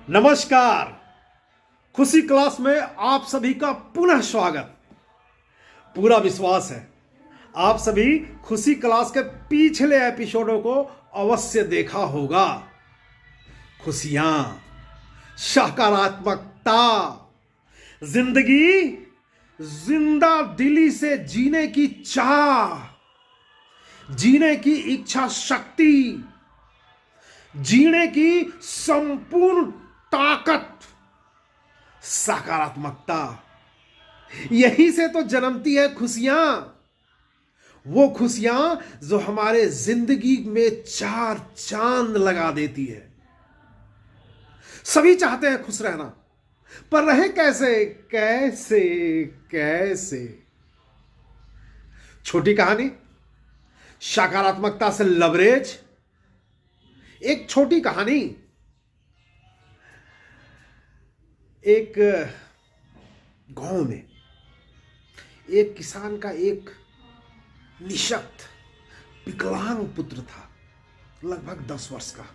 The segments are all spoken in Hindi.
नमस्कार। खुशी क्लास में आप सभी का पुनः स्वागत। पूरा विश्वास है आप सभी खुशी क्लास के पिछले एपिसोडों को अवश्य देखा होगा। खुशियां, सकारात्मकता, जिंदगी जिंदा दिली से जीने की चाह, जीने की इच्छा शक्ति, जीने की संपूर्ण ताकत, सकारात्मकता, यही से तो जन्मती है खुशियां। वो खुशियां जो हमारे जिंदगी में चार चांद लगा देती है। सभी चाहते हैं खुश रहना, पर रहे कैसे कैसे कैसे। छोटी कहानी, सकारात्मकता से लवरेज। एक छोटी कहानी। एक गांव में एक किसान का एक निःशक्त विकलांग पुत्र था, लगभग 10 वर्ष का।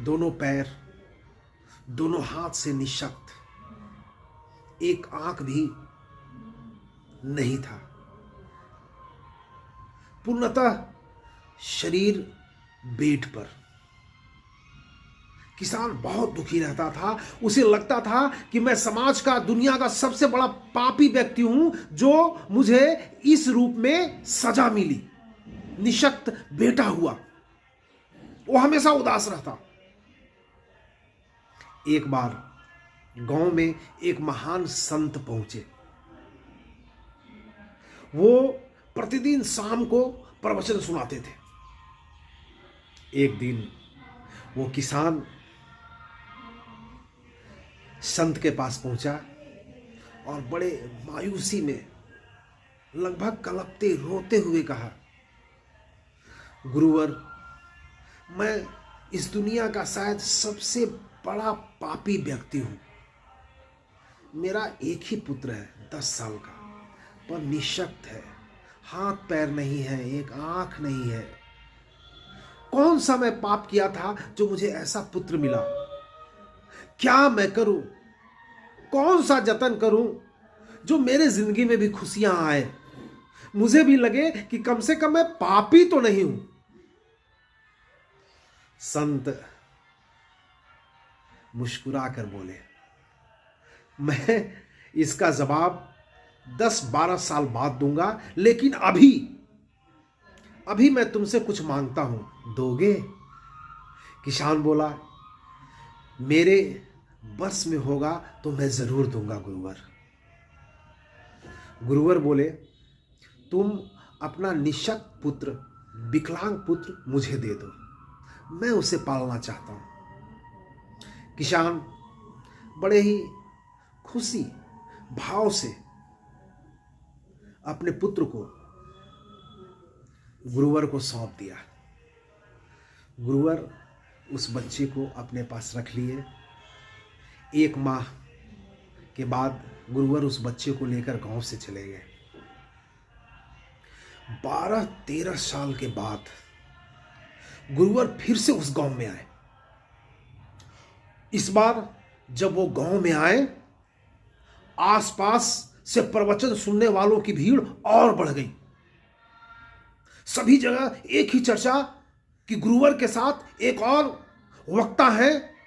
दोनों पैर, दोनों हाथ से निःशक्त, एक आंख भी नहीं था। पूर्णतः शरीर बेड पर। किसान बहुत दुखी रहता था। उसे लगता था कि मैं समाज का, दुनिया का सबसे बड़ा पापी व्यक्ति हूं जो मुझे इस रूप में सजा मिली। निःशक्त बेटा हुआ। वो हमेशा उदास रहता। एक बार गांव में एक महान संत पहुंचे। वो प्रतिदिन शाम को प्रवचन सुनाते थे। एक दिन वो किसान संत के पास पहुंचा और बड़े मायूसी में, लगभग कलपते रोते हुए कहा, गुरुवर, मैं इस दुनिया का शायद सबसे बड़ा पापी व्यक्ति हूं। मेरा एक ही पुत्र है, 10 साल का, पर निःशक्त है, हाथ पैर नहीं है, एक आंख नहीं है। कौन सा मैं पाप किया था जो मुझे ऐसा पुत्र मिला? क्या मैं करूं? कौन सा जतन करूं जो मेरे जिंदगी में भी खुशियां आए, मुझे भी लगे कि कम से कम मैं पापी तो नहीं हूं। संत मुस्कुराकर बोले, मैं इसका जवाब 10-12 साल बाद दूंगा, लेकिन अभी मैं तुमसे कुछ मांगता हूं, दोगे? किसान बोला, मेरे बस में होगा तो मैं जरूर दूंगा गुरुवर। गुरुवर बोले, तुम अपना निःशक्त पुत्र, विकलांग पुत्र मुझे दे दो, मैं उसे पालना चाहता हूं। किसान बड़े ही खुशी भाव से अपने पुत्र को गुरुवर को सौंप दिया। गुरुवर उस बच्चे को अपने पास रख लिए। 1 माह के बाद गुरुवर उस बच्चे को लेकर गांव से चले गए। 12-13 साल के बाद गुरुवर फिर से उस गांव में आए। इस बार जब वो गांव में आए, आसपास से प्रवचन सुनने वालों की भीड़ और बढ़ गई। सभी जगह एक ही चर्चा कि गुरुवर के साथ एक और वक्ता है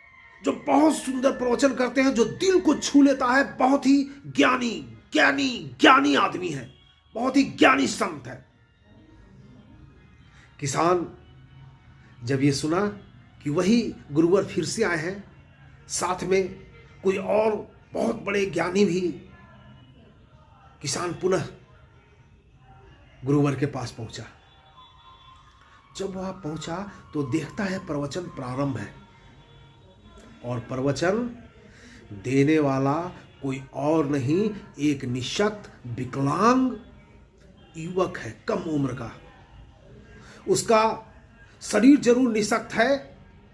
जो बहुत सुंदर प्रवचन करते हैं, जो दिल को छू लेता है। बहुत ही ज्ञानी आदमी है, बहुत ही ज्ञानी संत है। किसान जब ये सुना कि वही गुरुवर फिर से आए हैं, साथ में कोई और बहुत बड़े ज्ञानी भी, किसान पुनः गुरुवर के पास पहुंचा। जब वहां पहुंचा तो देखता है प्रवचन प्रारंभ है, और प्रवचन देने वाला कोई और नहीं, एक निःशक्त विकलांग युवक है, कम उम्र का। उसका शरीर जरूर निःशक्त है,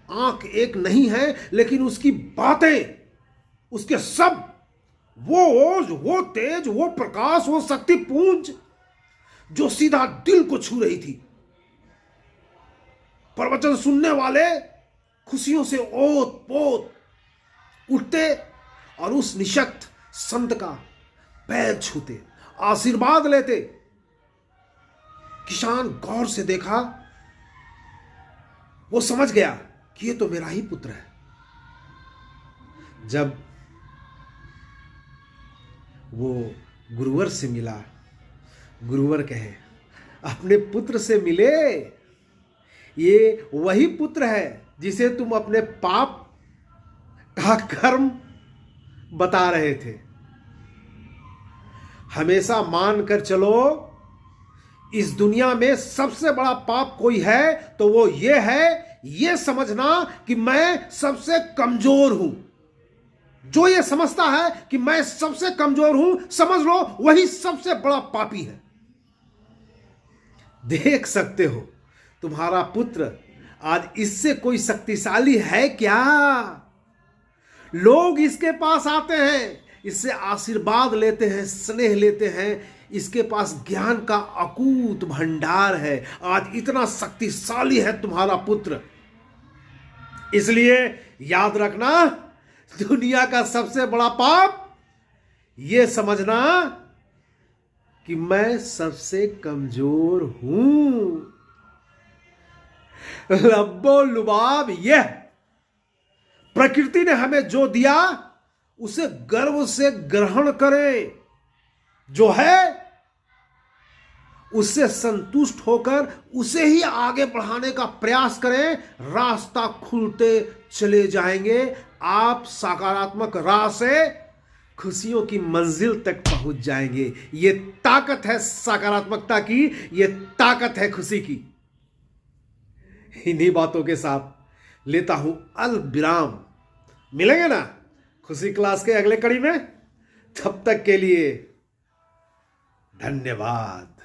आंख एक नहीं है, लेकिन उसकी बातें, उसके सब वो ओज, वो तेज, वो प्रकाश, वो शक्ति पुंज जो सीधा दिल को छू रही थी। प्रवचन सुनने वाले खुशियों से ओत पोत उठते और उस निशक्त संत का पैर छूते, आशीर्वाद लेते। किसान गौर से देखा, वो समझ गया कि ये तो मेरा ही पुत्र है। जब वो गुरुवर से मिला, गुरुवर कहे, अपने पुत्र से मिले, ये वही पुत्र है जिसे तुम अपने पाप का कर्म बता रहे थे। हमेशा मान कर चलो, इस दुनिया में सबसे बड़ा पाप कोई है तो वो ये है, ये समझना कि मैं सबसे कमजोर हूं। जो ये समझता है कि मैं सबसे कमजोर हूं, समझ लो वही सबसे बड़ा पापी है। देख सकते हो तुम्हारा पुत्र आज इससे कोई शक्तिशाली है क्या? लोग इसके पास आते हैं, इससे आशीर्वाद लेते हैं, स्नेह लेते हैं। इसके पास ज्ञान का अकूत भंडार है। आज इतना शक्तिशाली है तुम्हारा पुत्र। इसलिए याद रखना, दुनिया का सबसे बड़ा पाप यह समझना कि मैं सबसे कमजोर हूं। लब्बो लुबाब यह प्रकृति ने हमें जो दिया उसे गर्व से ग्रहण करें, जो है उससे संतुष्ट होकर उसे ही आगे बढ़ाने का प्रयास करें। रास्ता खुलते चले जाएंगे, आप सकारात्मक राह से खुशियों की मंजिल तक पहुंच जाएंगे। ये ताकत है सकारात्मकता की, ये ताकत है खुशी की। इन्हीं बातों के साथ लेता हूं अल विराम। मिलेंगे ना खुशी क्लास के अगले कड़ी में? तब तक के लिए धन्यवाद।